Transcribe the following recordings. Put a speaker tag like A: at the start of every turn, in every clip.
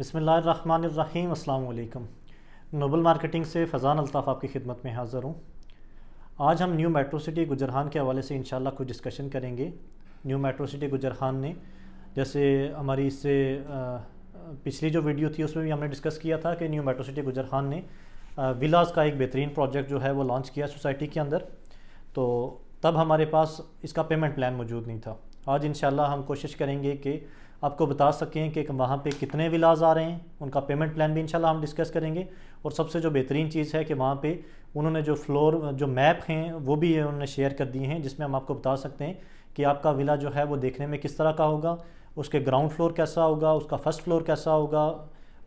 A: बिस्मिल्लाहिर्रहमानिर्रहीम। अस्सलाम वालेकुम। नोबल मार्केटिंग से फ़ज़ान अल्ताफ़ आपकी खिदमत में हाज़िर हूँ। आज हम न्यू मेट्रो सिटी गुजरहान के हवाले से इंशाल्लाह कुछ डिस्कशन करेंगे। न्यू मेट्रो सिटी गुजरहान ने जैसे हमारी इससे पिछली जो वीडियो थी उसमें भी हमने डिस्कस किया था कि न्यू मेट्रो सिटी गुजरहान ने विलास का एक बेहतरीन प्रोजेक्ट जो है वो लॉन्च किया सोसाइटी के अंदर। तो तब हमारे पास इसका पेमेंट प्लान मौजूद नहीं था। आज इंशाल्लाह हम कोशिश करेंगे कि आपको बता सकें कि वहाँ पे कितने विलास आ रहे हैं, उनका पेमेंट प्लान भी इंशाल्लाह हम डिस्कस करेंगे। और सबसे जो बेहतरीन चीज़ है कि वहाँ पे उन्होंने जो फ्लोर जो मैप हैं वो भी उन्होंने शेयर कर दिए हैं, जिसमें हम आपको बता सकते हैं कि आपका विला जो है वो देखने में किस तरह का होगा, उसके ग्राउंड फ्लोर कैसा होगा, उसका फर्स्ट फ्लोर कैसा होगा,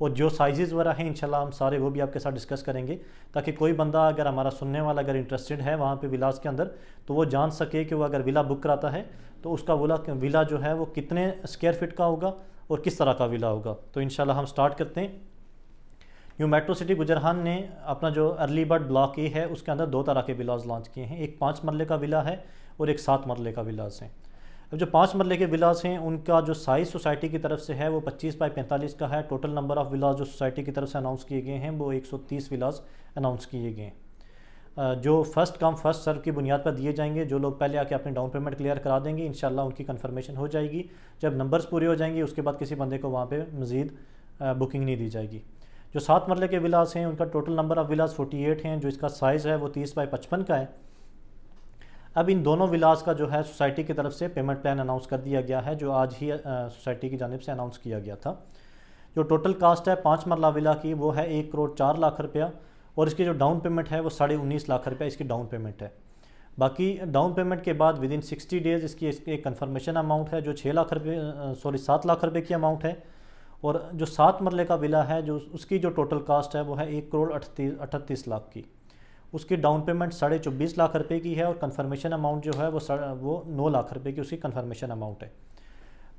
A: और जो साइज़ वगैरह हैं इंशाल्लाह हम सारे वो भी आपके साथ डिस्कस करेंगे, ताकि कोई बंदा अगर हमारा सुनने वाला अगर इंटरेस्टेड है वहाँ पे विलास के अंदर तो वो जान सके कि वो अगर विला बुक कराता है तो उसका विला जो है वो कितने स्क्वायर फीट का होगा और किस तरह का विला होगा। तो इंशाल्लाह हम स्टार्ट करते हैं। न्यू मेट्रो सिटी गुजरहान ने अपना जो अर्ली बर्ड ब्लॉक ए है उसके अंदर दो तरह के विलास लॉन्च किए हैं। एक 5 मरले का विला है और एक 7 मरले का विलास है। अब जो 5 मरले के विलास हैं उनका जो साइज़ सोसाइटी की तरफ से है वो 25 बाई 45 का है। टोटल नंबर ऑफ़ विलास जो सोसाइटी की तरफ से अनाउंस किए गए हैं वो 130 विलास अनाउंस किए गए हैं, जो फर्स्ट कम फर्स्ट सर्व की बुनियाद पर दिए जाएंगे। जो लोग पहले आके अपने डाउन पेमेंट क्लियर करा देंगे इंशाल्लाह उनकी कन्फर्मेशन हो जाएगी। जब नंबर्स पूरे हो जाएंगे उसके बाद किसी बंदे को वहाँ पर मज़ीद बुकिंग नहीं दी जाएगी। जो 7 मरले के विलास हैं उनका टोटल नंबर ऑफ़ विलास 48 हैं, जो इसका साइज़ है वो 30 बाई 55 का है। अब इन दोनों विलास का जो है सोसाइटी की तरफ से पेमेंट प्लान अनाउंस कर दिया गया है, जो आज ही सोसाइटी की जानिब से अनाउंस किया गया था। जो टोटल कास्ट है 5 मरला विला की वो है 1 करोड़ 4 लाख रुपया, और इसकी जो डाउन पेमेंट है वो 19.5 लाख रुपया इसकी डाउन पेमेंट है। बाकी डाउन पेमेंट के बाद विदिन 60 डेज़ इसकी एक कन्फर्मेशन अमाउंट है जो 7 लाख रुपये की अमाउंट है। और जो 7 मरले का विला है जो उसकी जो टोटल कास्ट है वो है 1 करोड़ 38 लाख की। उसकी डाउन पेमेंट 24.5 लाख रुपए की है और कन्फर्मेशन अमाउंट जो है वो 9 लाख रुपए की उसकी कन्फर्मेशन अमाउंट है।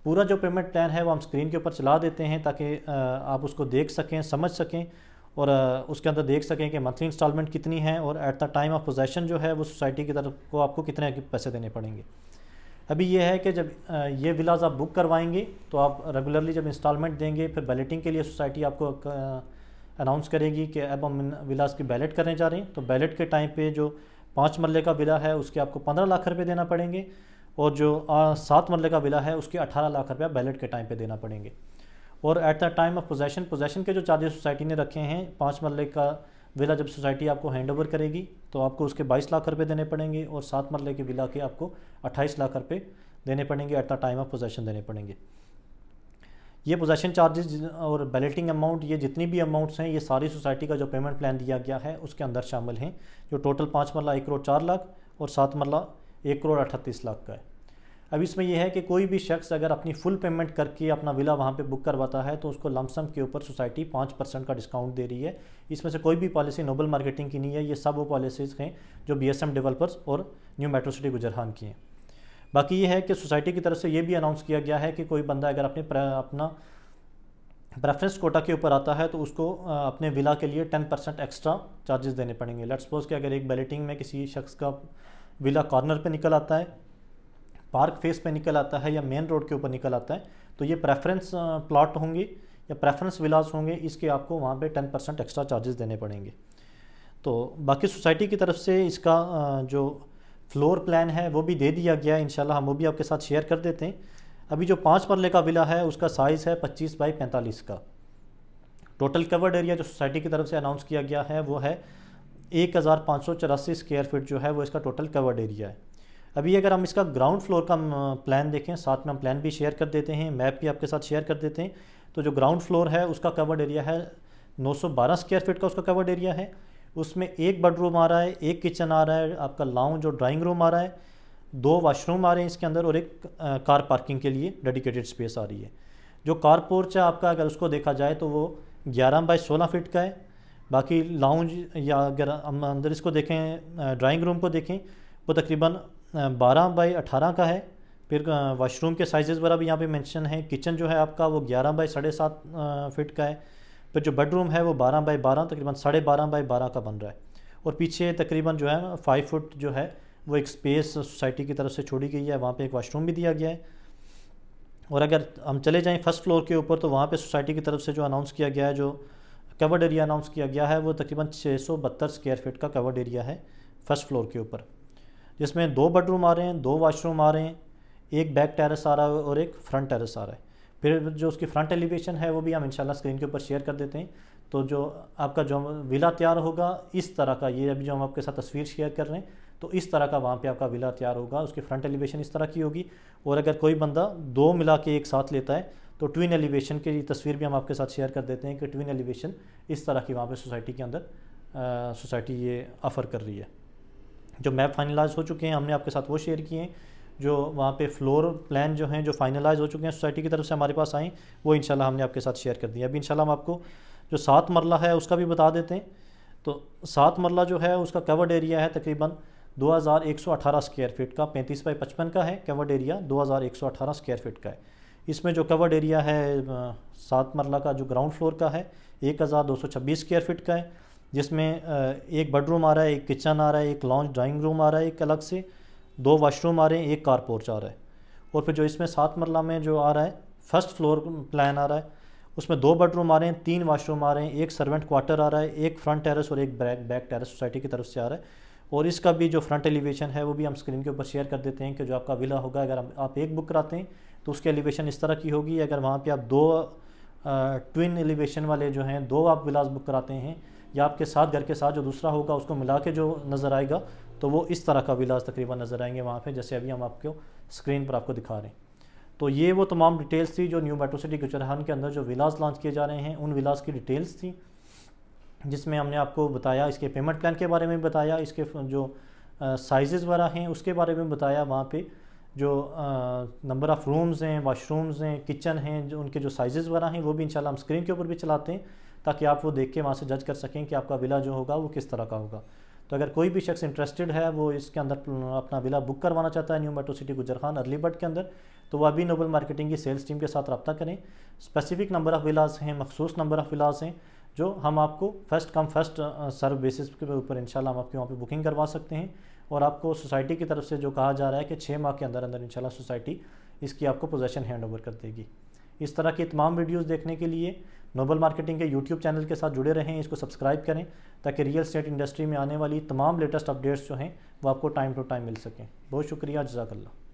A: पूरा जो पेमेंट प्लान है वो हम स्क्रीन के ऊपर चला देते हैं ताकि आप उसको देख सकें, समझ सकें, और उसके अंदर देख सकें कि मंथली इंस्टॉलमेंट कितनी है और at the time of possession जो है वो सोसाइटी की तरफ को आपको कितने पैसे देने पड़ेंगे। अभी ये है कि जब ये विलास आप बुक करवाएंगे तो आप रेगुलरली जब इंस्टॉलमेंट देंगे फिर बैलेटिंग के लिए सोसाइटी आपको अनाउंस करेगी कि अब हम विलास की बैलेट करने जा रहे हैं। तो बैलेट के टाइम पे जो 5 मरले का विला है उसके आपको 15 लाख रुपए देना पड़ेंगे, और जो 7 मरले का विला है उसके 18 लाख रुपया बैलेट के टाइम पे देना पड़ेंगे। और at the time of possession के जो चार्जेस सोसाइटी ने रखे हैं, 5 मरले का विला जब सोसाइटी आपको हैंड ओवर करेगी तो आपको उसके 22 लाख रुपये देने पड़ेंगे, और 7 मरले के विला के आपको 28 लाख रुपये देने पड़ेंगे, at the time of possession देने पड़ेंगे। ये पोजेसन चार्जेस और बैलेटिंग अमाउंट, ये जितनी भी अमाउंट्स हैं ये सारी सोसाइटी का जो पेमेंट प्लान दिया गया है उसके अंदर शामिल हैं। जो टोटल 5 मरला 1 करोड़ 4 लाख और 7 मरला 1 करोड़ 38 लाख का है। अब इसमें यह है कि कोई भी शख्स अगर अपनी फुल पेमेंट करके अपना विला वहाँ पे बुक करवाता है तो उसको लमसम के ऊपर सोसाइटी 5% का डिस्काउंट दे रही है। इसमें से कोई भी पॉलिसी नोबल मार्केटिंग की नहीं है, ये सब वो पॉलिसीज़ हैं जो BSM डेवलपर्स और न्यू मेट्रो सिटी गुजरहान की हैं। बाकी ये है कि सोसाइटी की तरफ से ये भी अनाउंस किया गया है कि कोई बंदा अगर अपना प्रेफरेंस कोटा के ऊपर आता है तो उसको अपने विला के लिए 10% एक्स्ट्रा चार्जेस देने पड़ेंगे। लेट्स सपोज कि अगर एक बैलेटिंग में किसी शख्स का विला कॉर्नर पे निकल आता है, पार्क फेस पे निकल आता है या मेन रोड के ऊपर निकल आता है, तो ये प्रेफरेंस प्लॉट होंगे या प्रेफरेंस विलास होंगे, इसके आपको वहाँ पे 10% एक्स्ट्रा चार्जेस देने पड़ेंगे। तो बाकी सोसाइटी की तरफ से इसका जो फ्लोर प्लान है वो भी दे दिया गया है, इंशाल्लाह हम वो भी आपके साथ शेयर कर देते हैं। अभी जो 5 मरले का विला है उसका साइज़ है 25 बाई 45 का। टोटल कवर्ड एरिया जो सोसाइटी की तरफ से अनाउंस किया गया है वो है 1584 स्क्वायर फीट जो है वो इसका टोटल कवर्ड एरिया है। अभी अगर हम इसका ग्राउंड फ्लोर का प्लान देखें, साथ में हम प्लान भी शेयर कर देते हैं, मैप भी आपके साथ शेयर कर देते हैं। तो जो ग्राउंड फ्लोर है उसका कवर्ड एरिया है 912 स्क्वायर फीट का उसका कवर्ड एरिया है। उसमें 1 बेडरूम आ रहा है, 1 किचन आ रहा है, आपका लाउंज और ड्राइंग रूम आ रहा है, 2 वाशरूम आ रहे हैं इसके अंदर, और एक कार पार्किंग के लिए डेडिकेटेड स्पेस आ रही है। जो कार पोर्च है आपका अगर उसको देखा जाए तो वो 11 बाई 16 फीट का है। बाकी लाउंज या अगर हम अंदर इसको देखें, ड्राइंग रूम को देखें, वो तकरीबन 12 बाई 18 का है। फिर वाशरूम के साइजेस वगैरह भी यहाँ पे मेंशन है। किचन जो है आपका वो 11 बाई 7.5 फीट का है। फिर जो बेडरूम है वो 12 बाई 12 तकरीबन 12.5 बाई 12 का बन रहा है। और पीछे तकरीबन जो है 5 फुट जो है वो एक स्पेस सोसाइटी की तरफ से छोड़ी गई है, वहाँ पे एक वाशरूम भी दिया गया है। और अगर हम चले जाएं फर्स्ट फ्लोर के ऊपर, तो वहाँ पे सोसाइटी की तरफ से जो अनाउंस किया गया है, जो कवर्ड एरिया अनाउंस किया गया है, वो तकरीबन 672 स्क्वायर फीट का कवर्ड एरिया है फर्स्ट फ्लोर के ऊपर, जिसमें 2 बेडरूम आ रहे हैं, 2 वाशरूम आ रहे हैं, एक बैक टेरेस आ रहा है और एक फ्रंट टेरेस आ रहा है। फिर जो उसकी फ्रंट एलिवेशन है वो भी हम इंशाल्लाह स्क्रीन के ऊपर शेयर कर देते हैं। तो जो आपका जो विला तैयार होगा इस तरह का, ये अभी जो हम आपके साथ तस्वीर शेयर कर रहे हैं, तो इस तरह का वहाँ पे आपका विला तैयार होगा। उसकी फ्रंट एलिवेशन इस तरह की होगी। और अगर कोई बंदा 2 मिला के एक साथ लेता है तो ट्विन एलिवेशन की तस्वीर भी हम आपके साथ शेयर कर देते हैं कि ट्विन एलिवेशन इस तरह की वहाँ पे सोसाइटी के अंदर सोसाइटी ये ऑफ़र कर रही है। जो मैप फाइनलाइज हो चुके हैं हमने आपके साथ वो शेयर किए हैं। जो वहाँ पे फ्लोर प्लान जो हैं जो फाइनलाइज हो चुके हैं सोसाइटी की तरफ से हमारे पास आए, वो इंशाल्लाह हमने आपके साथ शेयर कर दिया। अभी इंशाल्लाह हम आपको जो 7 मरला है उसका भी बता देते हैं। तो 7 मरला जो है उसका कवर्ड एरिया है तकरीबन 2118 स्क्वायर फीट का, 35 बाई 55 का है कवर्ड एरिया, 2118 स्क्वायर फीट का है। इसमें जो कवर्ड एरिया है 7 मरला का जो ग्राउंड फ्लोर का है 1226 स्क्वायर फीट का है, जिसमें एक बेडरूम आ रहा है, एक किचन आ रहा है, एक लॉन्च ड्राइंग रूम आ रहा है एक अलग से, 2 वाशरूम आ रहे हैं, एक कार पोर्च आ रहा है। और फिर जो इसमें 7 मरला में जो आ रहा है फर्स्ट फ्लोर प्लान आ रहा है, उसमें 2 बेडरूम आ रहे हैं, 3 वाशरूम आ रहे हैं, एक सर्वेंट क्वार्टर आ रहा है, एक फ्रंट टेरेस और एक बैक टेरेस सोसाइटी की तरफ से आ रहा है। और इसका भी जो फ्रंट एलिवेशन है वो भी हम स्क्रीन के ऊपर शेयर कर देते हैं कि जो आपका विला होगा, अगर आप एक बुक कराते हैं तो उसकी एलिवेशन इस तरह की होगी। अगर वहाँ पे आप 2 ट्विन एलिवेशन वाले जो हैं 2 आप विलास बुक कराते हैं, या आपके साथ घर के साथ जो दूसरा होगा उसको मिला के जो नज़र आएगा, तो वो इस तरह का विलास तकरीबन नज़र आएंगे वहाँ पे, जैसे अभी हम आपको स्क्रीन पर आपको दिखा रहे हैं। तो ये वो तमाम डिटेल्स थी जो न्यू मेट्रो सिटी गुजरान के अंदर जो विलास लॉन्च किए जा रहे हैं, उन विलास की डिटेल्स थी, जिसमें हमने आपको बताया इसके पेमेंट प्लान के बारे में बताया, इसके जो साइज़ वगैरह हैं उसके बारे में बताया, वहाँ पे जो नंबर ऑफ़ रूम्स हैं, वाशरूम्स हैं, किचन हैं, जो उनके जो साइज़ वगैरह हैं वो भी इंशाल्लाह हम स्क्रीन के ऊपर भी चलाते हैं, ताकि आप वो देख के वहाँ से जज कर सकें कि आपका विला जो होगा वो किस तरह का होगा। तो अगर कोई भी शख्स इंटरेस्टेड है, वो इसके अंदर अपना विला बुक करवाना चाहता है न्यू मेट्रो सिटी गुजरान अर्ली बर्ड के अंदर, तो वह अभी नोबल मार्केटिंग की सेल्स टीम के साथ रब्ता करें। स्पेसिफिक नंबर ऑफ़ विलास हैं, मखसूस नंबर ऑफ़ विलास हैं, जो हम आपको फ़र्स्ट कम फ़र्स्ट सर्व बेसिस के ऊपर इंशाल्लाह हम आपके वहाँ पे बुकिंग करवा सकते हैं। और आपको सोसाइटी की तरफ से जो कहा जा रहा है कि 6 माह के अंदर अंदर इंशाल्लाह सोसाइटी इसकी आपको पोजेसन हैंड ओवर कर देगी। इस तरह की तमाम वीडियोज़ देखने के लिए नोबल मार्केटिंग के यूट्यूब चैनल के साथ जुड़े रहें, इसको सब्सक्राइब करें, ताकि रियल एस्टेट इंडस्ट्री में आने वाली तमाम लेटेस्ट अपडेट्स जो हैं वो आपको टाइम टू टाइम मिल सकें। बहुत शुक्रिया, जज़ाकल्लाह।